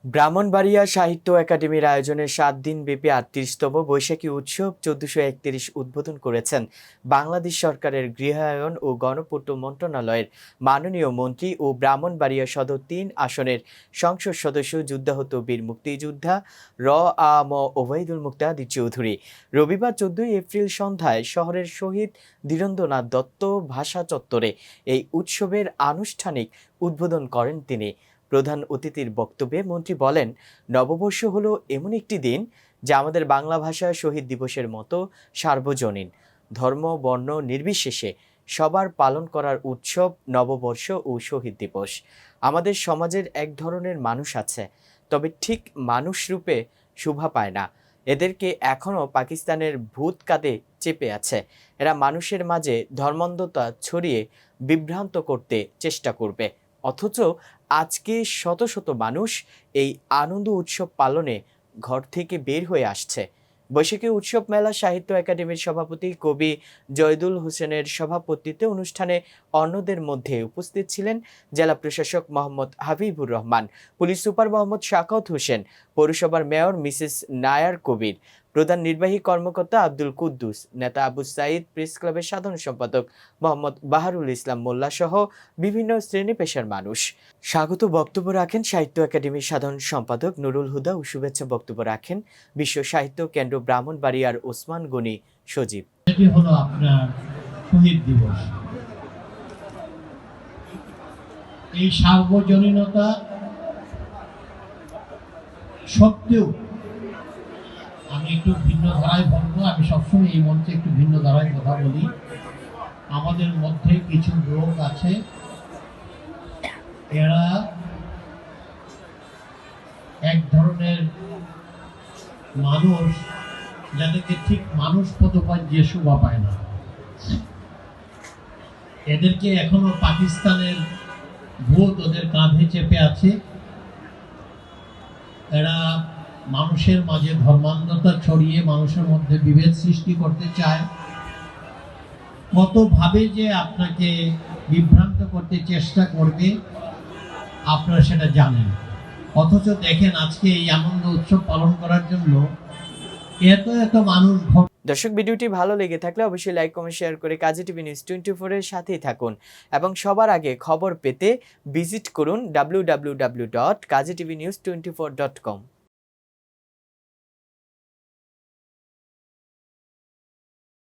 ব্রাহ্মণবাড়িয়া সাহিত্য একাডেমির আয়োজনে 7 দিন ব্যাপী ৩৮তম বৈশাখী উৎসব ১৪৩১ উদ্বোধন করেছেন বাংলাদেশ সরকারের গৃহায়ন ও গণপূর্ত মন্ত্রণালয়ের মাননীয় মন্ত্রী ও ব্রাহ্মণবাড়িয়া সদর ৩ আসনের সংসদ সদস্য যুদ্ধাহত বীর মুক্তিযোদ্ধা আ.ম ওবায়দুল মুক্তাদির চৌধুরী। রবিবার ১৪ এপ্রিল সন্ধ্যায় শহরের শহীদ ধীরেন্দ্রনাথ দত্ত ভাষা চত্বরে এই উৎসবের আনুষ্ঠানিক উদ্বোধন করেন তিনি। প্রধান অতিথির বক্তব্যে মন্ত্রী বলেন, নববর্ষ হলো এমন একটি দিন যা আমাদের বাংলা ভাষা শহীদ দিবসের মতো সার্বজনীন, ধর্ম বর্ণ নির্বিশেষে সবার পালন করার উৎসব নববর্ষ ও শহীদ দিবস। আমাদের সমাজের এক ধরনের মানুষ আছে, তবে ঠিক মানুষ রূপে শোভা পায় না। এদেরকে এখনো পাকিস্তানের ভূত কাঁধে চেপে আছে। এরা মানুষের মাঝে ধর্মান্ধতা ছড়িয়ে বিভ্রান্ত করতে চেষ্টা করবে, অথচ আজকে শত শত মানুষ এই আনন্দ উৎসব পালনে ঘর থেকে বের হয়ে আসছে। বৈশাখী উৎসব মেলা সাহিত্য একাডেমির সভাপতি কবি জয়দুল হোসেনের সভাপতিত্বে অনুষ্ঠানে অন্যদের মধ্যে উপস্থিত ছিলেন জেলা প্রশাসক মোহাম্মদ হাবিবুর রহমান, পুলিশ সুপার মোহাম্মদ শাকাওয়াত হোসেন, পৌরসভার মেয়র মিসেস নায়ার কবির, প্রধান নির্বাহী কর্মকর্তা আব্দুল কুদ্দুস, নেতা আবু সাইদ, প্রেস ক্লাবের সাধারণ সম্পাদক মোহাম্মদ বাহারুল ইসলাম মোল্লা সহ বিভিন্ন শ্রেণী পেশার মানুষ। স্বাগত বক্তব্য রাখেন সাহিত্য একাডেমির সাধারণ সম্পাদক নুরুল হুদা ও শুভেচ্ছা বক্তব্য রাখেন বিশ্ব সাহিত্য কেন্দ্র ব্রাহ্মণবাড়িয়ার ওসমান গনি সজীব। এটি হলো আপনার শহীদ দিবস। এই সার্বজনীনতা সত্ত্বেও আমি একটু ভিন্ন ধারায় বলবো। আমি সবসময় এই মঞ্চে একটু ভিন্ন ধারায় কথা বলি। আমাদের মধ্যে কিছু লোক আছে, এরা এক ধরনের মানুষ যাদেরকে ঠিক মানুষ পদপাত দিয়ে শোভা পায় না। এদেরকে এখনো পাকিস্তানের ভূত ওদের কাঁধে চেপে আছে। এরা মানুষের মাঝে ধর্মান্ধতা ছড়িয়ে মানুষের মধ্যে বিভেদ সৃষ্টি করতে চায়। কতভাবে যে আপনাকে বিভ্রান্ত করতে চেষ্টা করবে আপনারা সেটা জানেন। অথচ দেখেন আজকে এই আনন্দ উৎসব পালন করার জন্য এত এত মানুষ। দর্শক, ভিডিওটি ভালো লেগে থাকলে অবশ্যই লাইক, কমেন্ট, শেয়ার করে কাজী টিভি নিউজ 24 এর সাথেই থাকুন এবং সবার আগে খবর পেতে ভিজিট করুন www.kazitv news24.com।